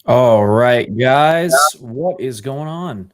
All right, guys, what is going on?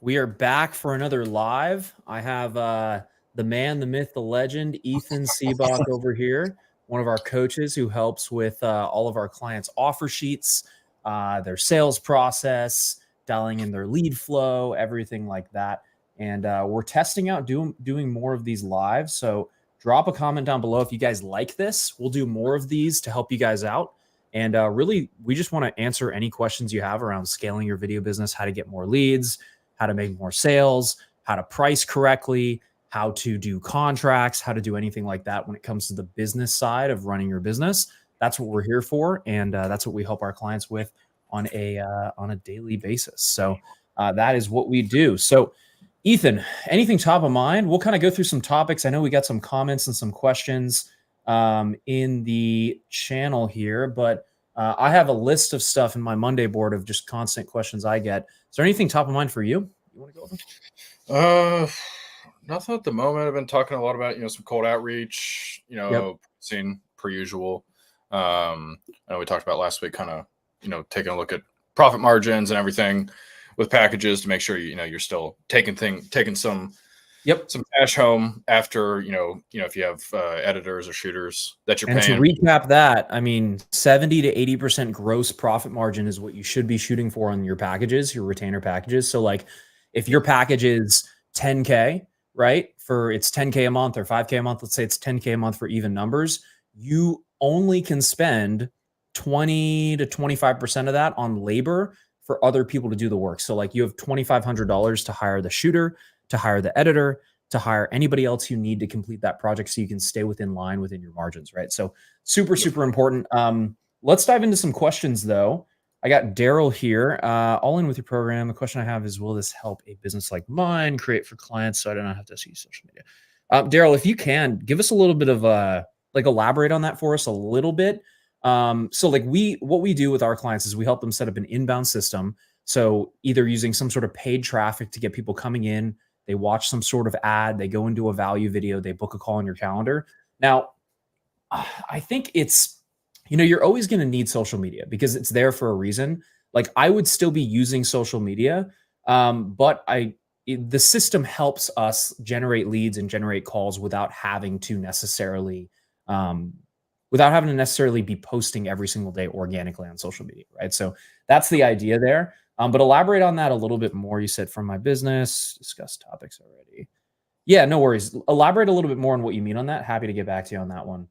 We are back for another live. I have the man, the myth, the legend, Ethan Seabach over here, one of our coaches who helps with all of our clients' offer sheets, their sales process, dialing in their lead flow, everything like that. And we're testing out doing more of these live. So drop a comment down below if you guys like this. We'll do more of these to help you guys out. And really, we just want to answer any questions you have around scaling your video business, how to get more leads, how to make more sales, how to price correctly, how to do contracts, how to do anything like that when it comes to the business side of running your business. That's what we're here for, and that's what we help our clients with on a daily basis. So that is what we do. So, Ethan, anything top of mind? We'll kind of go through some topics. I know we got some comments and some questions in the channel here, but I have a list of stuff in my Monday board of just constant questions I get. Is there anything top of mind for you? You want to go over? Nothing at the moment. I've been talking a lot about, some cold outreach, seeing per usual. I know we talked about last week, kind of, taking a look at profit margins and everything with packages to make sure, you're still taking some cash home after, if you have editors or shooters that you're paying. And to recap that, I mean, 70 to 80% gross profit margin is what you should be shooting for on your packages, your retainer packages. So like if your package is 10K, right? For it's 10K a month or 5K a month, let's say it's 10K a month for even numbers, you only can spend 20 to 25% of that on labor for other people to do the work. So like you have $2,500 to hire the shooter, to hire the editor, to hire anybody else you need to complete that project so you can stay within line within your margins, right? So super important. Let's dive into some questions though. I got Daryl here. All in with your program. The question I have is, will this help a business like mine create for clients so I don't have to see social media? Daryl, if you can, give us a little bit of elaborate on that for us a little bit. So like what we do with our clients is we help them set up an inbound system. So either using some sort of paid traffic to get people coming in, they watch some sort of ad, they go into a value video, they book a call on your calendar. Now, I think it's, you're always going to need social media because it's there for a reason. Like I would still be using social media, but the system helps us generate leads and generate calls without having to necessarily be posting every single day organically on social media, right? So that's the idea there. But elaborate on that a little bit more. You said from my business, discuss topics already. Yeah, no worries. Elaborate a little bit more on what you mean on that. Happy to get back to you on that one.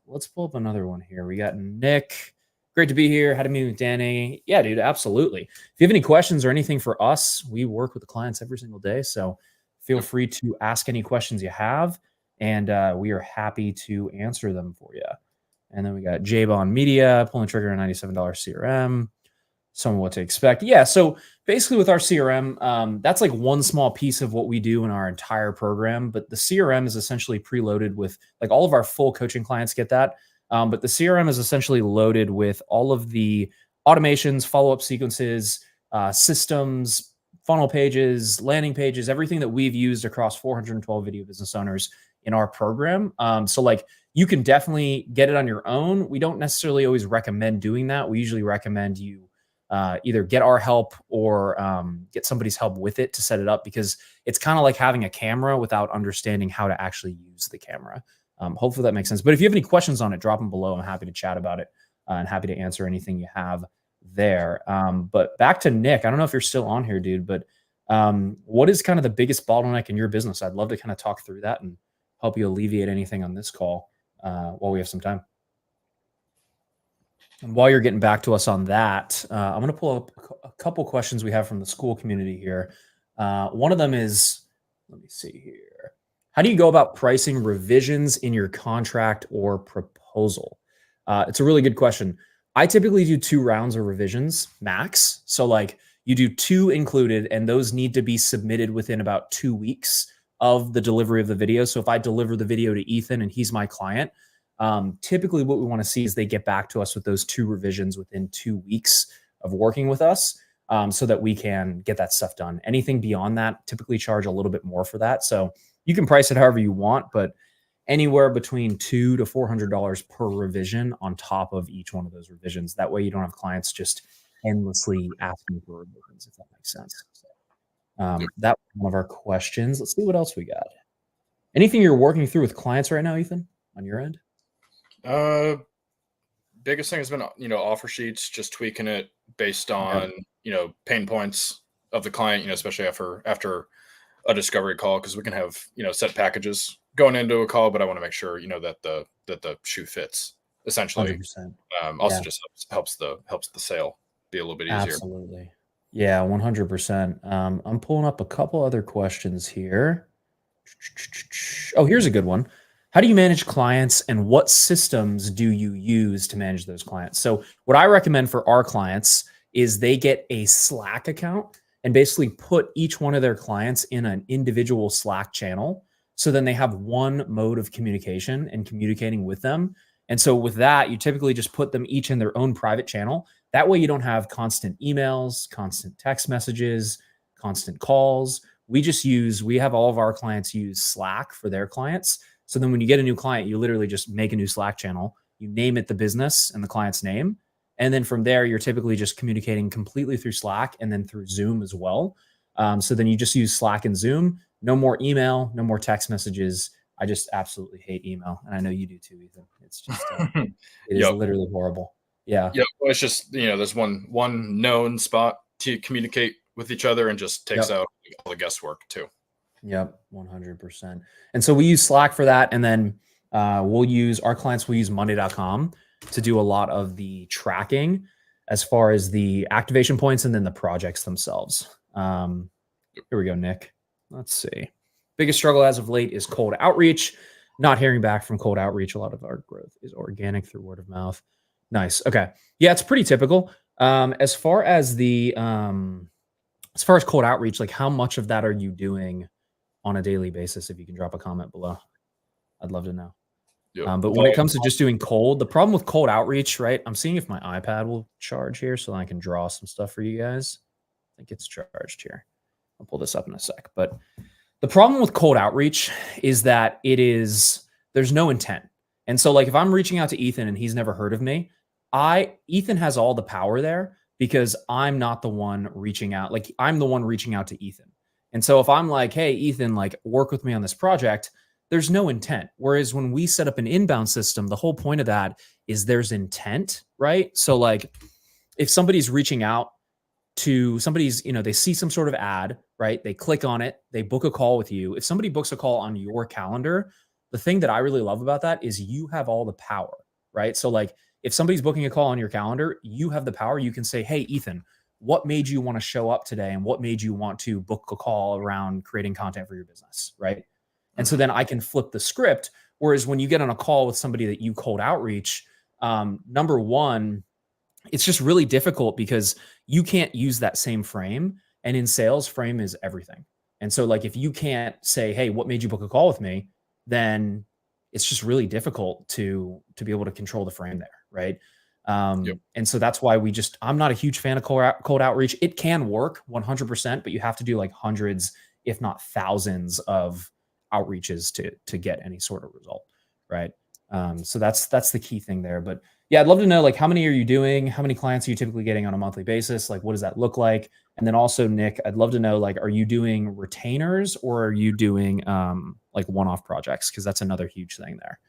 Let's pull up another one here. We got Nick. Great to be here. Had a meeting with Danny. Yeah, dude, absolutely. If you have any questions or anything for us, we work with the clients every single day. So feel free to ask any questions you have, and we are happy to answer them for you. And then we got J-Bond Media, pulling the trigger on $97 CRM. Some of what to expect. Yeah. So basically with our CRM, that's like one small piece of what we do in our entire program. But the CRM is essentially preloaded with like all of our full coaching clients get that. But the CRM is essentially loaded with all of the automations, follow-up sequences, systems, funnel pages, landing pages, everything that we've used across 412 video business owners in our program. So like you can definitely get it on your own. We don't necessarily always recommend doing that. We usually recommend you either get our help or get somebody's help with it to set it up, because it's kind of like having a camera without understanding how to actually use the camera. Hopefully that makes sense. But if you have any questions on it, drop them below. I'm happy to chat about it and happy to answer anything you have there. But back to Nick, I don't know if you're still on here, dude, but what is kind of the biggest bottleneck in your business? I'd love to kind of talk through that and help you alleviate anything on this call while we have some time. And while you're getting back to us on that, I'm going to pull up a couple questions we have from the school community here. One of them is, let me see here. How do you go about pricing revisions in your contract or proposal? It's a really good question. I typically do 2 rounds of revisions max. So like you do 2 included, and those need to be submitted within about 2 weeks of the delivery of the video. So if I deliver the video to Ethan and he's my client, typically what we want to see is they get back to us with those 2 revisions within 2 weeks of working with us, so that we can get that stuff done. Anything beyond that, typically charge a little bit more for that. So you can price it however you want, but anywhere between $200 to $400 per revision on top of each one of those revisions. That way you don't have clients just endlessly asking for revisions, if that makes sense. So, that was one of our questions. Let's see what else we got. Anything you're working through with clients right now, Ethan, on your end? Biggest thing has been, offer sheets, just tweaking it based on, pain points of the client, especially after a discovery call, because we can have, set packages going into a call, but I want to make sure, that the shoe fits essentially. 100%. Also just helps the sale be a little bit easier. Absolutely. Yeah, 100%. I'm pulling up a couple other questions here. Oh, here's a good one. How do you manage clients and what systems do you use to manage those clients? So what I recommend for our clients is they get a Slack account and basically put each one of their clients in an individual Slack channel. So then they have one mode of communication and communicating with them. And so with that, you typically just put them each in their own private channel. That way you don't have constant emails, constant text messages, constant calls. We have all of our clients use Slack for their clients. So then when you get a new client, you literally just make a new Slack channel, you name it the business and the client's name. And then from there, you're typically just communicating completely through Slack and then through Zoom as well. So then you just use Slack and Zoom, no more email, no more text messages. I just absolutely hate email. And I know you do too, Ethan. It's just, it is literally horrible. Yeah. Yeah. Well, it's just, there's one known spot to communicate with each other and just takes out all the guesswork too. Yep. 100%. And so we use Slack for that. And then our clients will use Monday.com to do a lot of the tracking as far as the activation points and then the projects themselves. Here we go, Nick. Let's see. Biggest struggle as of late is cold outreach. Not hearing back from cold outreach. A lot of our growth is organic through word of mouth. Nice. Okay. Yeah, it's pretty typical. As far as cold outreach, like how much of that are you doing on a daily basis? If you can drop a comment below, I'd love to know. But when it comes to just doing cold, the problem with cold outreach, right? I'm seeing if my iPad will charge here so I can draw some stuff for you guys. I think it's charged here. I'll pull this up in a sec. But the problem with cold outreach is that there's no intent. And so like if I'm reaching out to Ethan and he's never heard of me, Ethan has all the power there because I'm not the one reaching out. Like I'm the one reaching out to Ethan. And so if I'm like, hey, Ethan, like work with me on this project, there's no intent. Whereas when we set up an inbound system, the whole point of that is there's intent, right? So like if somebody's reaching out to they see some sort of ad, right? They click on it, they book a call with you. If somebody books a call on your calendar, the thing that I really love about that is you have all the power, right? So like if somebody's booking a call on your calendar, you have the power. You can say, hey, Ethan, what made you want to show up today? And what made you want to book a call around creating content for your business, right? And so then I can flip the script. Whereas when you get on a call with somebody that you cold outreach, number one, it's just really difficult because you can't use that same frame. And in sales, frame is everything. And so like, if you can't say, hey, what made you book a call with me? Then it's just really difficult to be able to control the frame there. Right. And so that's why I'm not a huge fan of cold outreach. It can work 100%, but you have to do like hundreds, if not thousands of outreaches to get any sort of result. Right. So that's the key thing there. But yeah, I'd love to know, like, how many are you doing? How many clients are you typically getting on a monthly basis? Like, what does that look like? And then also, Nick, I'd love to know, like, are you doing retainers or are you doing like one-off projects? Because that's another huge thing there.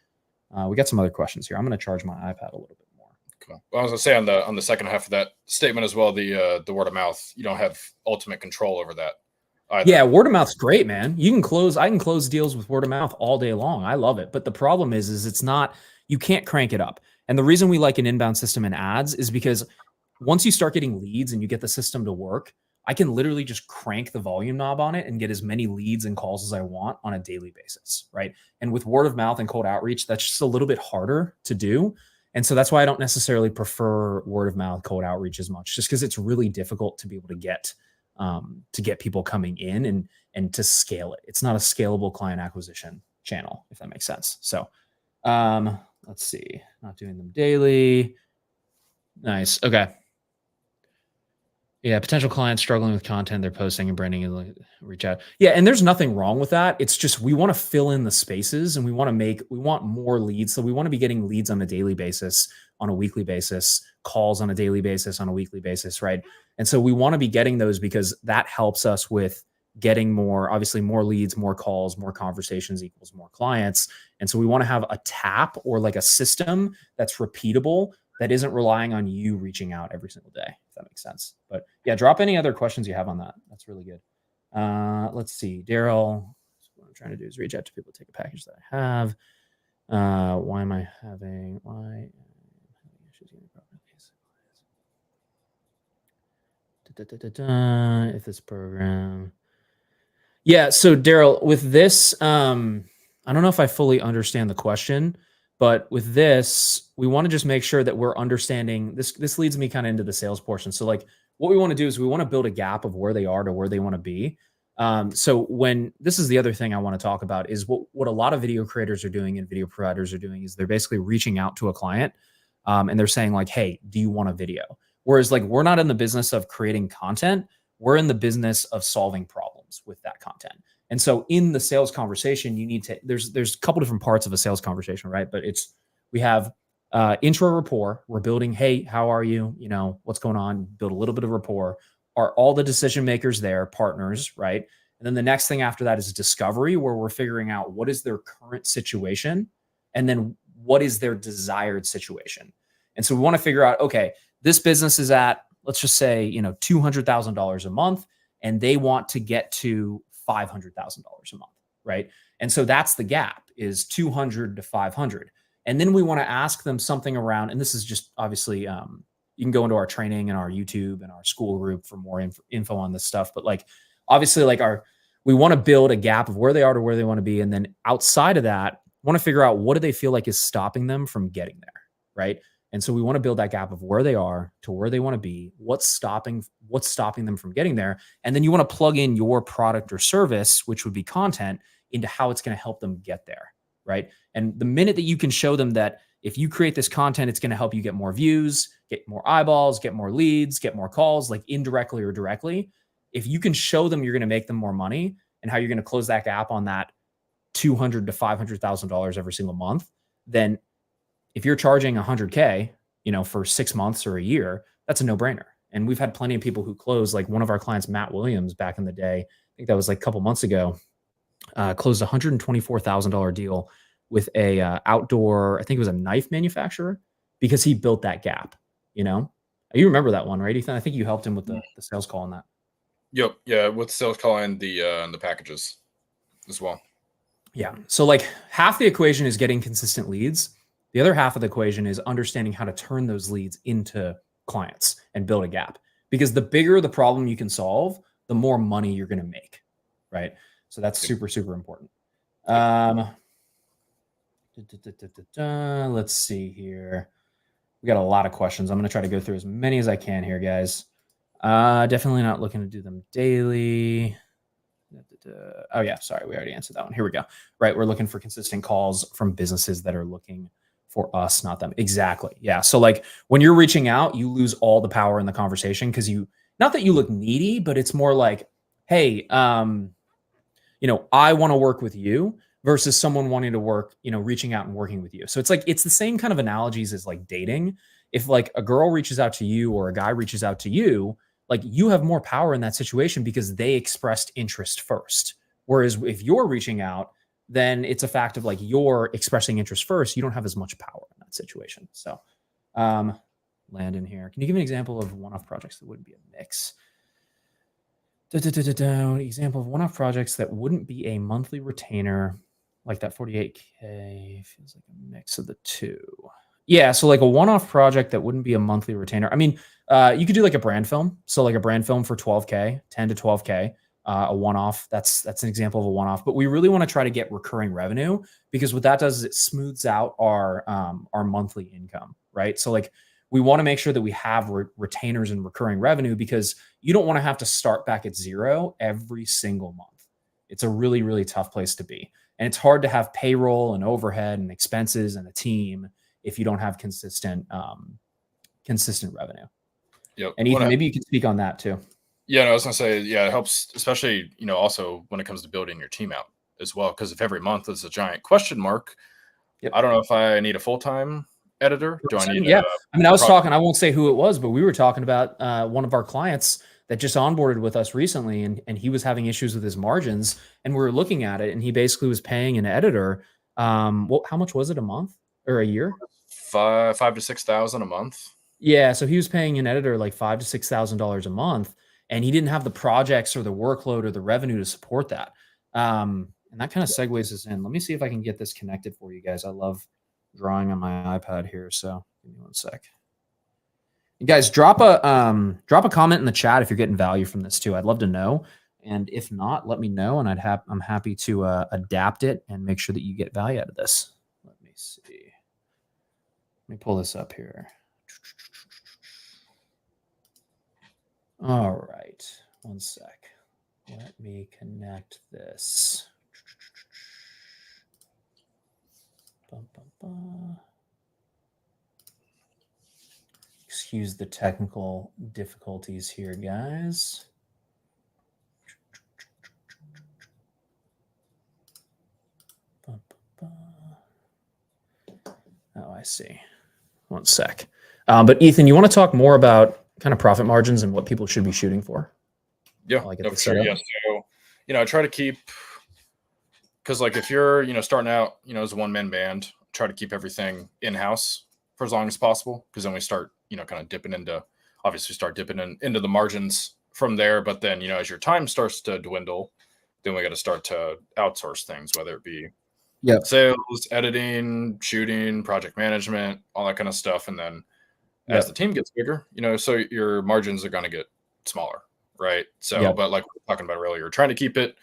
We got some other questions here. I'm going to charge my iPad a little bit more. Cool. Well, I was going to say on the second half of that statement as well, the word of mouth, you don't have ultimate control over that either. Yeah, word of mouth's great, man. I can close deals with word of mouth all day long. I love it. But the problem is it's not, you can't crank it up. And the reason we like an inbound system and ads is because once you start getting leads and you get the system to work, I can literally just crank the volume knob on it and get as many leads and calls as I want on a daily basis, right? And with word of mouth and cold outreach, that's just a little bit harder to do. And so that's why I don't necessarily prefer word of mouth, cold outreach as much, just because it's really difficult to be able to get people coming in and to scale it. It's not a scalable client acquisition channel, if that makes sense. So let's see, not doing them daily. Nice. Okay. Yeah, potential clients struggling with content they're posting and branding and like, reach out. Yeah, and there's nothing wrong with that. It's just we want to fill in the spaces and we want more leads. So we want to be getting leads on a daily basis, on a weekly basis, calls on a daily basis, on a weekly basis, right? And so we want to be getting those because that helps us with getting more, obviously more leads, more calls, more conversations equals more clients. And so we want to have a tap or like a system that's repeatable that isn't relying on you reaching out every single day, if that makes sense. But yeah, drop any other questions you have on that. That's really good. Let's see. Daryl, what I'm trying to do is reach out to people to take a package that I have. Why am I having, issues getting properties? If this program. Yeah, so Daryl, with this, I don't know if I fully understand the question, but with this, we want to just make sure that we're understanding this. This leads me kind of into the sales portion. So like what we want to do is we want to build a gap of where they are to where they want to be. So when this is the other thing I want to talk about is what a lot of video creators are doing and video providers are doing is they're basically reaching out to a client and they're saying like, hey, do you want a video? Whereas like we're not in the business of creating content. We're in the business of solving problems with that content. And so in the sales conversation, you need to, there's a couple different parts of a sales conversation, right? But we have intro rapport. We're building, hey, how are you? You know, what's going on? Build a little bit of rapport. Are all the decision makers there, partners, right? And then the next thing after that is discovery, where we're figuring out what is their current situation and then what is their desired situation. And so we want to figure out, okay, this business is at, let's just say, you know, $200,000 a month, and they want to get to $500,000 a month, right? And so that's the gap is 200 to 500. And then we want to ask them something around, and this is just obviously, you can go into our training and our YouTube and our school group for more info on this stuff. But like, obviously like we want to build a gap of where they are to where they want to be. And then outside of that, want to figure out what do they feel like is stopping them from getting there, right? And so we want to build that gap of where they are to where they want to be, what's stopping them from getting there. And then you want to plug in your product or service, which would be content, into how it's going to help them get there, right? And the minute that you can show them that if you create this content, it's going to help you get more views, get more eyeballs, get more leads, get more calls, like indirectly or directly. If you can show them you're going to make them more money and how you're going to close that gap on that $200,000 to $500,000 every single month, then if you're charging 100K, you know, for 6 months or a year, that's a no-brainer. And we've had plenty of people who close, like one of our clients, Matt Williams, back in the day, I think that was like a couple months ago, closed a $124,000 deal with a outdoor, I think it was a knife manufacturer, because he built that gap, you know? You remember that one, right, Ethan? I think you helped him with the sales call on that. Yep. Yeah, with sales call and the packages as well. Yeah. So like half the equation is getting consistent leads. The other half of the equation is understanding how to turn those leads into clients and build a gap. Because the bigger the problem you can solve, the more money you're going to make, right? So that's super, super important. Let's see here. We got a lot of questions. I'm going to try to go through as many as I can here, guys. Definitely not looking to do them daily. Oh yeah, sorry, we already answered that one. Here we go. Right, we're looking for consistent calls from businesses that are looking for us, not them. Exactly. Yeah. So like when you're reaching out, you lose all the power in the conversation because not that you look needy, but it's more like, hey, you know, I want to work with you versus someone wanting to work, you know, reaching out and working with you. So it's like, it's the same kind of analogies as like dating. If like a girl reaches out to you or a guy reaches out to you, like you have more power in that situation because they expressed interest first. Whereas if you're reaching out, then it's a fact of like you're expressing interest first. You don't have as much power in that situation. So Landon here. Can you give an example of one-off projects that wouldn't be a mix? Example of one-off projects that wouldn't be a monthly retainer, like that 48K feels like a mix of the two. Yeah, so like a one-off project that wouldn't be a monthly retainer. I mean, you could do like a brand film. So like a brand film for 12K, 10 to 12K, a one-off. That's an example of a one-off. But we really want to try to get recurring revenue because what that does is it smooths out our monthly income, right? So like we want to make sure that we have retainers and recurring revenue because you don't want to have to start back at zero every single month. It's a really, really tough place to be. And it's hard to have payroll and overhead and expenses and a team if you don't have consistent revenue. Yep. And Ethan, maybe you can speak on that too. Yeah, no, I was gonna say, yeah, it helps, especially, also when it comes to building your team out as well. Because if every month is a giant question mark, Yep. I don't know if I need a full-time editor. Do I need yeah. I mean, I was talking, I won't say who it was, but we were talking about one of our clients that just onboarded with us recently, and he was having issues with his margins, and we were looking at it, and he basically was paying an editor. Well, how much was it a month or a year? $5,000 to $6,000 a month. Yeah, so he was paying an editor like $5,000 to $6,000 a month, and he didn't have the projects or the workload or the revenue to support that. And that kind of segues us in. Let me see if I can get this connected for you guys. I love drawing on my iPad here, so give me one sec. You guys, drop a comment in the chat if you're getting value from this too. I'd love to know, and if not, let me know, and I'm happy to adapt it and make sure that you get value out of this. Let me see. Let me pull this up here. All right, one sec. Let me connect this. Excuse the technical difficulties here, guys. Oh, I see. One sec. But Ethan, you want to talk more about kind of profit margins and what people should be shooting for? Yeah, no, for sure. Yeah, so try to keep, because like if you're starting out as a one-man band, try to keep everything in-house for as long as possible, because then we start kind of dipping into the margins from there. But then as your time starts to dwindle, then we got to start to outsource things, whether it be sales, editing, shooting, project management, all that kind of stuff. And then as the team gets bigger, so your margins are going to get smaller, right? So, but like we were talking about earlier, trying to keep it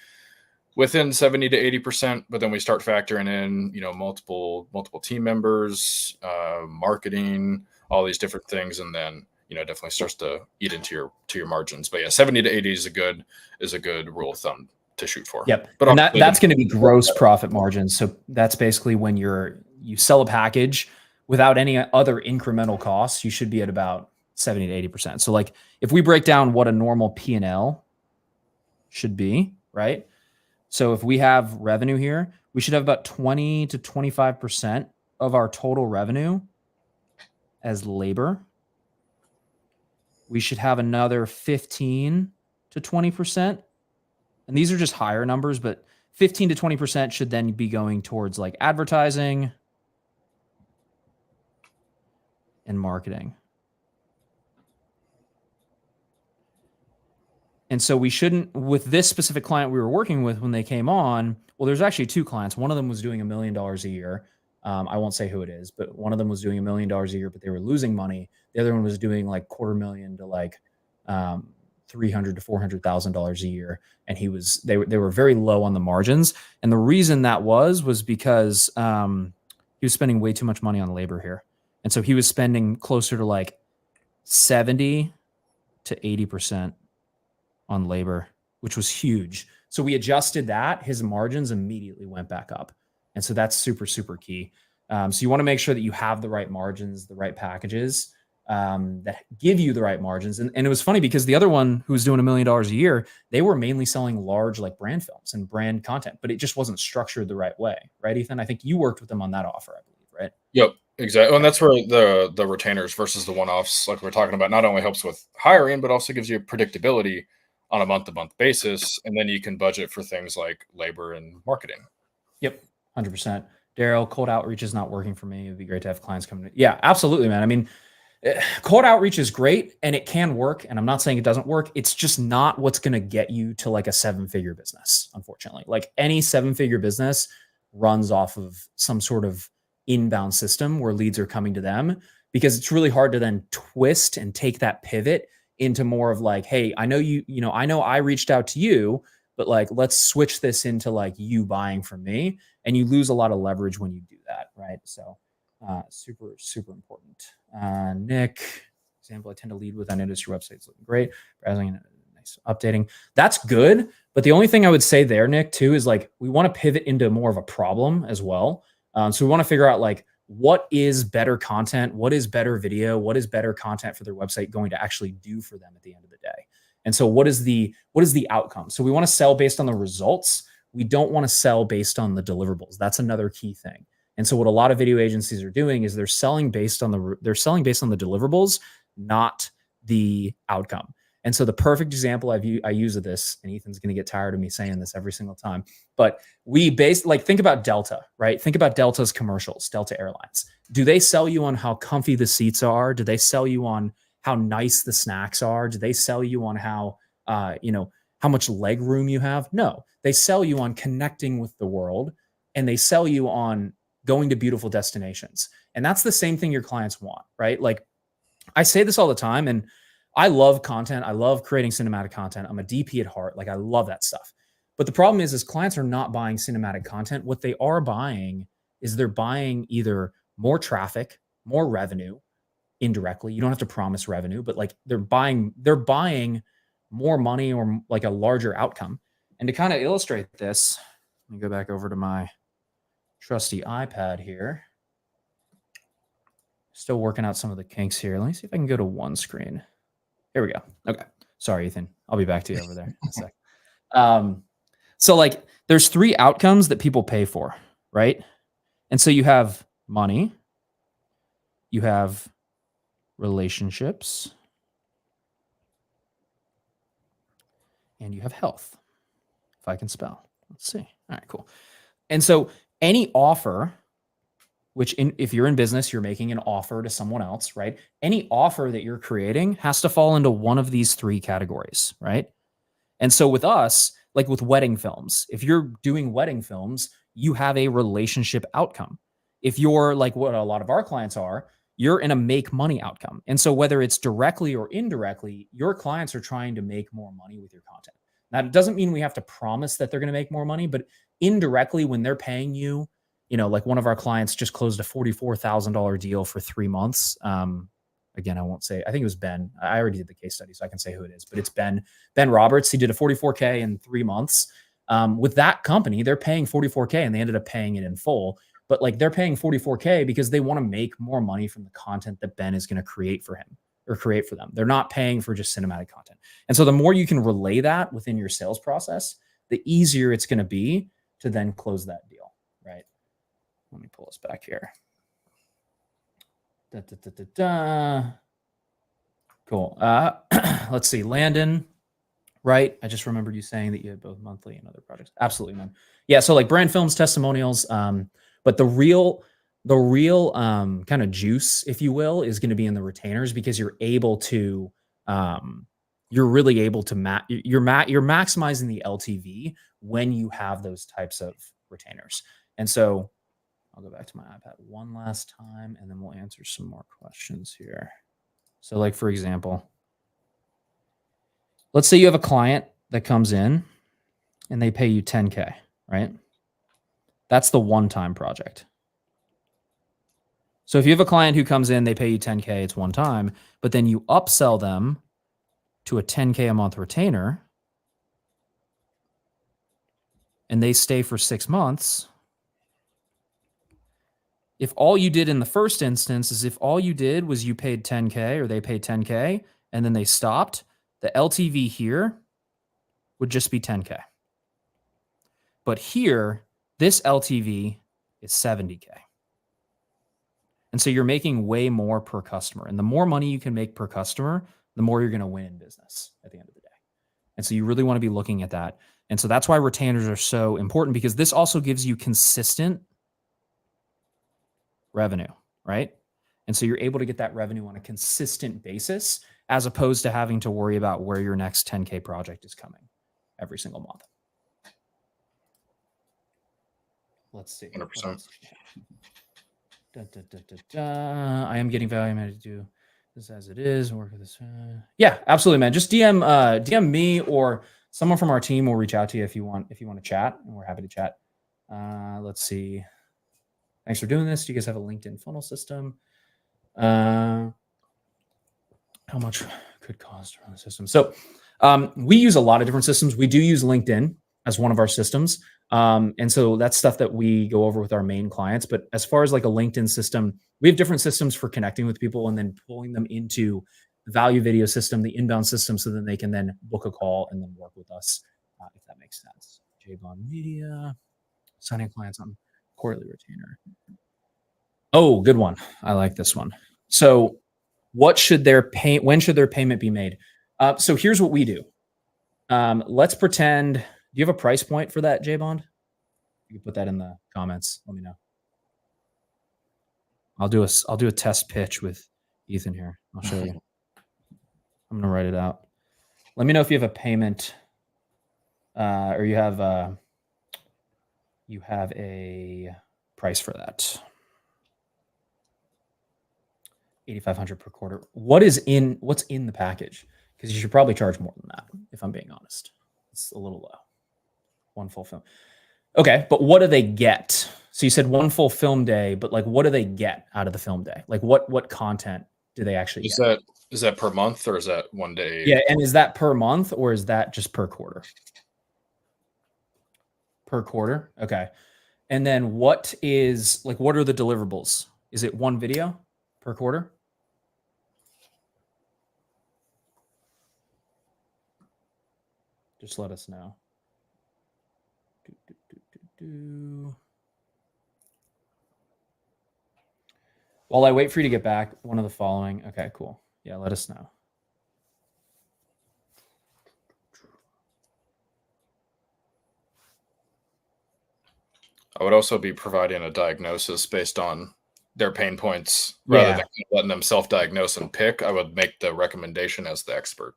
within 70 to 80%, but then we start factoring in, multiple team members, marketing, all these different things, and then definitely starts to eat into your margins. But yeah, 70 to 80 is a good rule of thumb to shoot for. Yep. But and that's going to be gross profit margins. So that's basically when you sell a package without any other incremental costs, you should be at about 70 to 80%. So like if we break down what a normal P&L should be, right? So if we have revenue here, we should have about 20 to 25% of our total revenue as labor. We should have another 15 to 20%. And these are just higher numbers, but 15 to 20% should then be going towards like advertising and marketing. And so we shouldn't, with this specific client we were working with when they came on, well, there's actually two clients. One of them was doing $1 million a year. I won't say who it is, but one of them was doing $1 million a year, but they were losing money. The other one was doing like $250,000 to like $300,000 to $400,000 a year. And they were very low on the margins. And the reason that was because he was spending way too much money on labor here. And so he was spending closer to like 70 to 80% on labor, which was huge. So we adjusted that. His margins immediately went back up. And so that's super, super key. So you want to make sure that you have the right margins, the right packages that give you the right margins. And it was funny because the other one who was doing $1 million a year, they were mainly selling large like brand films and brand content, but it just wasn't structured the right way. Right, Ethan? I think you worked with them on that offer, I believe, right? Yep. Exactly. And that's where the retainers versus the one-offs, like we're talking about, not only helps with hiring, but also gives you predictability on a month-to-month basis. And then you can budget for things like labor and marketing. Yep. 100%. Daryl, cold outreach is not working for me. It'd be great to have clients come in. Yeah, absolutely, man. I mean, cold outreach is great and it can work. And I'm not saying it doesn't work. It's just not what's going to get you to like a 7-figure business, unfortunately. Like any 7-figure business runs off of some sort of inbound system where leads are coming to them, because it's really hard to then twist and take that pivot into more of like, hey, I know I know I reached out to you, but like, let's switch this into like you buying from me. And you lose a lot of leverage when you do that. Right. So super, super important. Nick, example, I tend to lead with on industry websites looking great. Browsing and nice updating. That's good. But the only thing I would say there, Nick, too, is like, we want to pivot into more of a problem as well. So we want to figure out like, what is better content, what is better video, what is better content for their website going to actually do for them at the end of the day. And so what is the outcome? So we want to sell based on the results. We don't want to sell based on the deliverables. That's another key thing. And so what a lot of video agencies are doing is they're selling based on the deliverables, not the outcome. And so the perfect example I use of this, and Ethan's going to get tired of me saying this every single time, but think about Delta, right? Think about Delta's commercials, Delta Airlines. Do they sell you on how comfy the seats are? Do they sell you on how nice the snacks are? Do they sell you on how, how much leg room you have? No, they sell you on connecting with the world, and they sell you on going to beautiful destinations. And that's the same thing your clients want, right? Like I say this all the time, and I love content. I love creating cinematic content. I'm a DP at heart. Like I love that stuff. But the problem is clients are not buying cinematic content. What they are buying is they're buying either more traffic, more revenue indirectly. You don't have to promise revenue, but like they're buying more money or like a larger outcome. And to kind of illustrate this, let me go back over to my trusty iPad here. Still working out some of the kinks here. Let me see if I can go to one screen. Here we go. Okay. Sorry, Ethan. I'll be back to you over there in a sec. So like there's 3 outcomes that people pay for, right? And so you have money, you have relationships, and you have health. If I can spell. Let's see. All right, cool. And so any offer, if you're in business, you're making an offer to someone else, right? Any offer that you're creating has to fall into one of these 3 categories, right? And so with us, like with wedding films, if you're doing wedding films, you have a relationship outcome. If you're like what a lot of our clients are, you're in a make money outcome. And so whether it's directly or indirectly, your clients are trying to make more money with your content. Now, it doesn't mean we have to promise that they're going to make more money, but indirectly when they're paying you, like one of our clients just closed a $44,000 deal for 3 months. Again, I won't say, I think it was Ben. I already did the case study, so I can say who it is, but it's Ben Roberts. He did a 44K in 3 months. With that company, they're paying 44K and they ended up paying it in full, but like they're paying 44K because they want to make more money from the content that Ben is going to create for him or create for them. They're not paying for just cinematic content. And so the more you can relay that within your sales process, the easier it's going to be to then close that deal, right? Let me pull us back here. Cool. Let's see. Landon, right? I just remembered you saying that you had both monthly and other projects. Absolutely, man. Yeah. So like brand films, testimonials, but the real kind of juice, if you will, is going to be in the retainers because you're able to, you're really able to you're maximizing the LTV when you have those types of retainers. And so I'll go back to my iPad one last time, and then we'll answer some more questions here. So like, for example, let's say you have a client that comes in and they pay you 10K, right? That's the one-time project. So if you have a client who comes in, they pay you 10K, it's one time, but then you upsell them to a 10K a month retainer and they stay for 6 months. If all you did in the first instance is if all you did was you paid 10K or they paid 10K and then they stopped, the LTV here would just be 10K. But here, this LTV is 70K. And so you're making way more per customer. And the more money you can make per customer, the more you're going to win in business at the end of the day. And so you really want to be looking at that. And so that's why retainers are so important, because this also gives you consistent revenue, right? And so you're able to get that revenue on a consistent basis, as opposed to having to worry about where your next 10K project is coming every single month. Let's see. 100%. I am getting value. I'm going to do this as it is. Work with this. Yeah, absolutely, man. Just DM me, or someone from our team will reach out to you if you want to chat, and we're happy to chat. Let's see. Thanks for doing this. Do you guys have a LinkedIn funnel system? How much could cost to run the system? So we use a lot of different systems. We do use LinkedIn. as one of our systems. And so that's stuff that we go over with our main clients. But as far as like a LinkedIn system, we have different systems for connecting with people and then pulling them into the value video system, the inbound system, so then they can then book a call and then work with us, if that makes sense. JBond Media, signing clients on quarterly retainer. Oh, good one. I like this one. So when should their payment be made? So here's what we do. Let's pretend, do you have a price point for that, JBond? You can put that in the comments. Let me know. I'll do a test pitch with Ethan here. I'll show you. I'm gonna write it out. Let me know if you have a payment, or you have a price for that. 8,500 per quarter. What's in the package? Because you should probably charge more than that, if I'm being honest. It's a little low. One full film. Okay, but what do they get? So you said one full film day, but like what do they get out of the film day? Like what content do they actually get? Is that per month or is that one day? Yeah, and is that per month or is that just per quarter? Per quarter? Okay. And then what are the deliverables? Is it one video per quarter? Just let us know. While I wait for you to get back, one of the following. Okay, cool. Yeah, let us know. I would also be providing a diagnosis based on their pain points rather than letting them self-diagnose and pick. I would make the recommendation as the expert.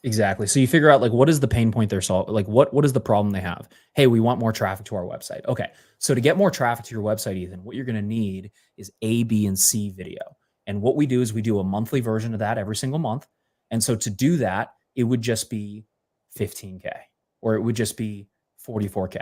Exactly. So you figure out like what is the pain point they're solving? Like what is the problem they have? Hey, we want more traffic to our website. Okay. So to get more traffic to your website, Ethan, what you're going to need is A, B, and C video. And what we do is we do a monthly version of that every single month. And so to do that, it would just be 15K or it would just be 44K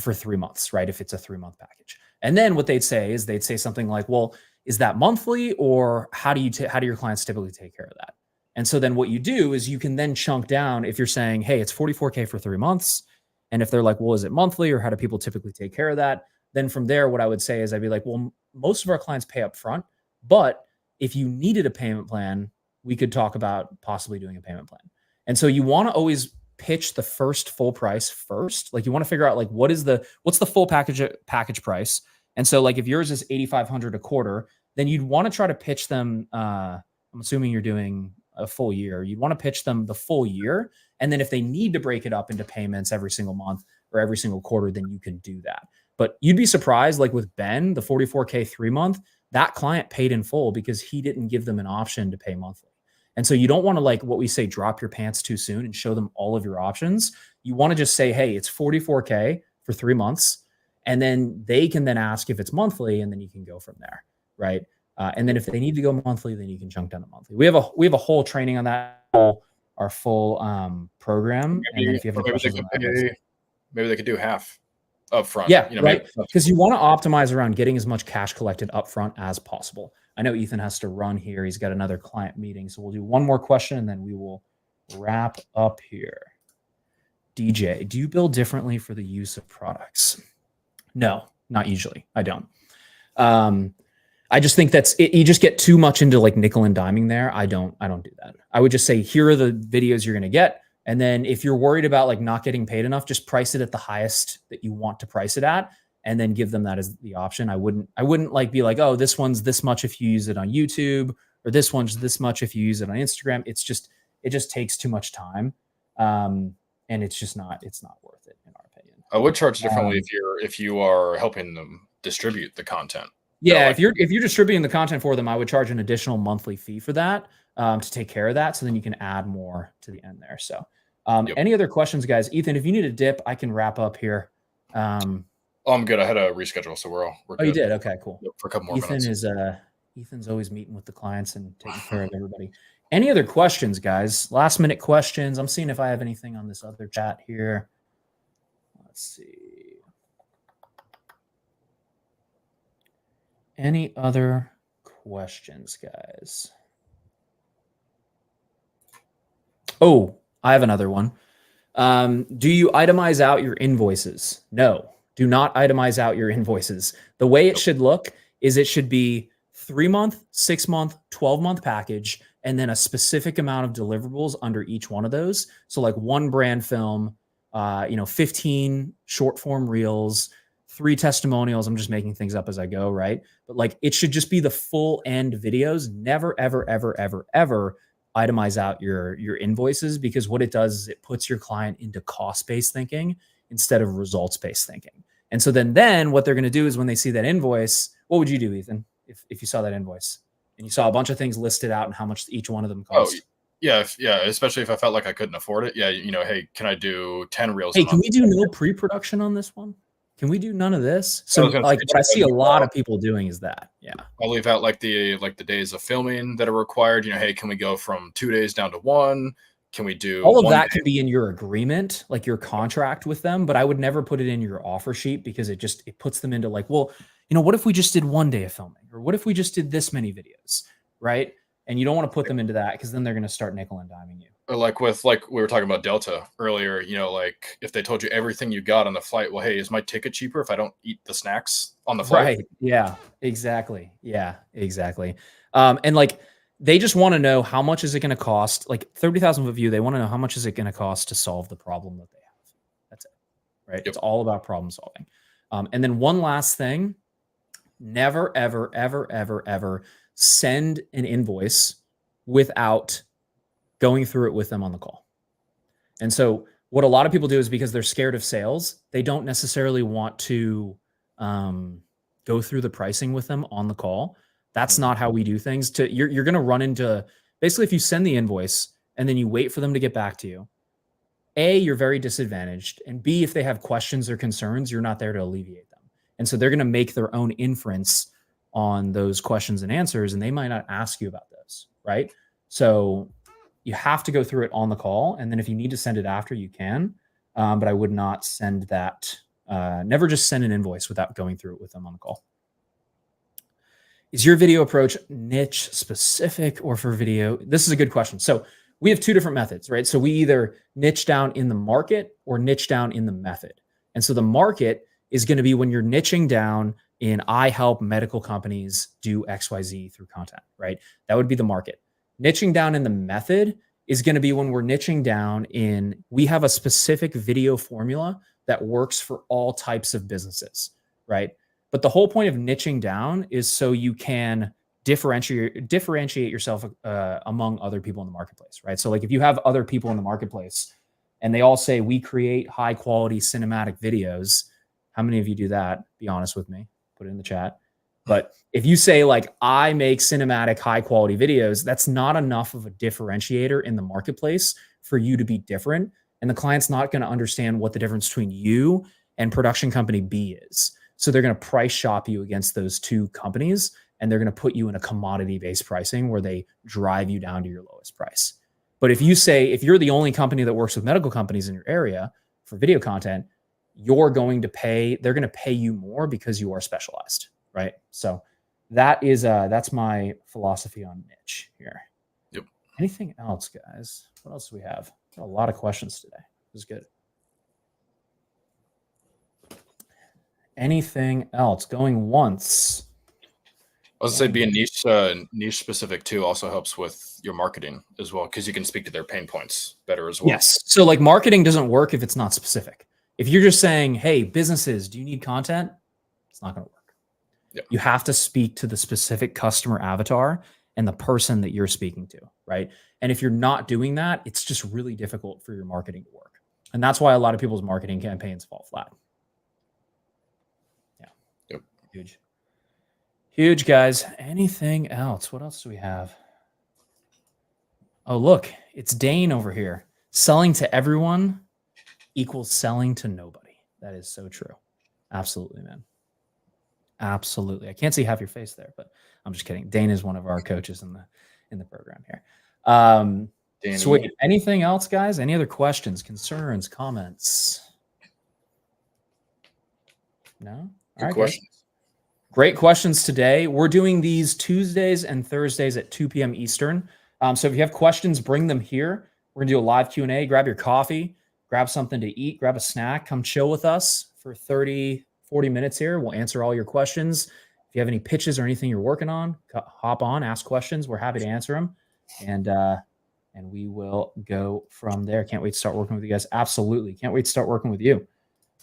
for 3 months, right? If it's a 3-month package. And then what they'd say something like, well, is that monthly or how do your clients typically take care of that? And so then what you do is you can then chunk down if you're saying, hey, it's 44K for 3 months. And if they're like, well, is it monthly or how do people typically take care of that? Then from there, what I would say is I'd be like, well, most of our clients pay up front, but if you needed a payment plan, we could talk about possibly doing a payment plan. And so you want to always pitch the first full price first. Like you want to figure out like, what's the full package price? And so like if yours is 8,500 a quarter, then you'd want to try to pitch them. I'm assuming you're doing a full year. You'd want to pitch them the full year. And then if they need to break it up into payments every single month or every single quarter, then you can do that. But you'd be surprised, like with Ben, the 44K 3-month, that client paid in full because he didn't give them an option to pay monthly. And so you don't want to, like what we say, drop your pants too soon and show them all of your options. You want to just say, hey, it's 44K for 3 months. And then they can then ask if it's monthly and then you can go from there. Right. And then if they need to go monthly, then you can chunk down to monthly. We have a whole training on that, our full program. Maybe, and then if you have any questions, maybe they could do half up front. Yeah, right. Because you want to optimize around getting as much cash collected up front as possible. I know Ethan has to run here. He's got another client meeting. So we'll do one more question and then we will wrap up here. DJ, do you bill differently for the use of products? No, not usually. I don't. I just think you just get too much into like nickel and diming there. I don't do that. I would just say, here are the videos you're going to get. And then if you're worried about like not getting paid enough, just price it at the highest that you want to price it at, and then give them that as the option. I wouldn't like be like, oh, this one's this much if you use it on YouTube, or this one's this much if you use it on Instagram. It just takes too much time. And it's not worth it in our opinion. I would charge differently if you are helping them distribute the content. Yeah, if you're distributing the content for them, I would charge an additional monthly fee for that to take care of that. So then you can add more to the end there. So any other questions, guys? Ethan, if you need a dip, I can wrap up here. I'm good. I had a reschedule, so we're good. Oh, you did? Okay, cool. Yep, for a couple more minutes. Ethan's always meeting with the clients and taking care of everybody. Any other questions, guys? Last minute questions. I'm seeing if I have anything on this other chat here. Let's see. Any other questions, guys? Oh, I have another one. Do you itemize out your invoices? No, do not itemize out your invoices. The way it should look is it should be 3-month, 6-month, 12-month package, and then a specific amount of deliverables under each one of those. So like one brand film, 15 short form reels, 3 testimonials. I'm just making things up as I go, right? But like it should just be the full end videos. Never, ever, ever, ever, ever itemize out your invoices, because what it does is it puts your client into cost-based thinking instead of results-based thinking. And so then what they're going to do is when they see that invoice, what would you do, Ethan, if you saw that invoice and you saw a bunch of things listed out and how much each one of them cost? Yeah, especially if I felt like I couldn't afford it. Yeah, hey, can I do 10 reels? Hey, can we do no pre-production on this one? Can we do none of this? So like what I see a lot of people doing is that. Yeah. I'll leave out like the days of filming that are required. Hey, can we go from 2 days down to 1? Can we do all of that? Can be in your agreement, like your contract with them, but I would never put it in your offer sheet, because it puts them into like, well, what if we just did 1 day of filming, or what if we just did this many videos, right? And you don't want to put them into that, because then they're going to start nickel and diming you. Or like we were talking about Delta earlier, like if they told you everything you got on the flight, well, hey, is my ticket cheaper if I don't eat the snacks on the flight? Right. Yeah, exactly. Yeah, exactly. And like, they just want to know how much is it going to cost, like 30,000 foot view. They want to know how much is it going to cost to solve the problem that they have. That's it. Right. Yep. It's all about problem solving. And then one last thing, never, ever, ever, ever, ever send an invoice without going through it with them on the call. And so what a lot of people do is, because they're scared of sales, they don't necessarily want to go through the pricing with them on the call. That's not how we do things. You're going to run into, basically, if you send the invoice and then you wait for them to get back to you, A, you're very disadvantaged. And B, if they have questions or concerns, you're not there to alleviate them. And so they're going to make their own inference on those questions and answers, and they might not ask you about those, right? So you have to go through it on the call. And then if you need to send it after, you can. But I would not send that. Never just send an invoice without going through it with them on the call. Is your video approach niche specific or for video? This is a good question. So we have 2 different methods, right? So we either niche down in the market or niche down in the method. And so the market is going to be when you're niching down in, I help medical companies do XYZ through content, right? That would be the market. Niching down in the method is going to be when we're niching down in, we have a specific video formula that works for all types of businesses, right? But the whole point of niching down is so you can differentiate yourself among other people in the marketplace, right? So like if you have other people in the marketplace and they all say, we create high quality cinematic videos. How many of you do that? Be honest with me, put it in the chat. But if you say like, I make cinematic high quality videos, that's not enough of a differentiator in the marketplace for you to be different. And the client's not going to understand what the difference between you and production company B is. So they're going to price shop you against those 2 companies, and they're going to put you in a commodity-based pricing where they drive you down to your lowest price. But if you say, if you're the only company that works with medical companies in your area for video content, they're going to pay you more because you are specialized, right? So that's my philosophy on niche here. Yep. Anything else, guys? What else do we have? A lot of questions today. It was good. Anything else? Going once. I would say being niche specific too also helps with your marketing as well, because you can speak to their pain points better as well. Yes. So like marketing doesn't work if it's not specific. If you're just saying, hey, businesses, do you need content? It's not going to work. Yep. You have to speak to the specific customer avatar and the person that you're speaking to, right? And if you're not doing that, it's just really difficult for your marketing to work. And that's why a lot of people's marketing campaigns fall flat. Yeah. Yep. Huge, guys. Anything else? What else do we have? Oh, look, it's Dane over here. Selling to everyone equals selling to nobody. That is so true. Absolutely, man. Absolutely. I can't see half your face there, but I'm just kidding. Dane is one of our coaches in the program here. Sweet. Anything else, guys? Any other questions, concerns, comments? No? Good questions. Great questions today. We're doing these Tuesdays and Thursdays at 2 p.m. Eastern. So if you have questions, bring them here. We're going to do a live Q&A. Grab your coffee, grab something to eat, grab a snack, come chill with us for 30, 40 minutes here. We'll answer all your questions. If you have any pitches or anything you're working on, hop on, ask questions. We're happy to answer them. And we will go from there. Can't wait to start working with you guys. Absolutely. Can't wait to start working with you.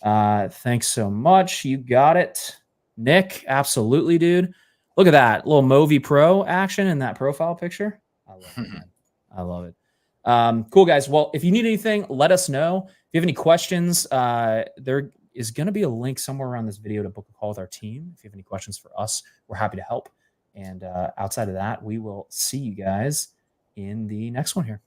Thanks so much. You got it. Nick, absolutely, dude. Look at that little Movi Pro action in that profile picture. I love it, man. I love it. Cool, guys. Well, if you need anything, let us know. If you have any questions, there is going to be a link somewhere around this video to book a call with our team. If you have any questions for us, we're happy to help. And outside of that, we will see you guys in the next one here.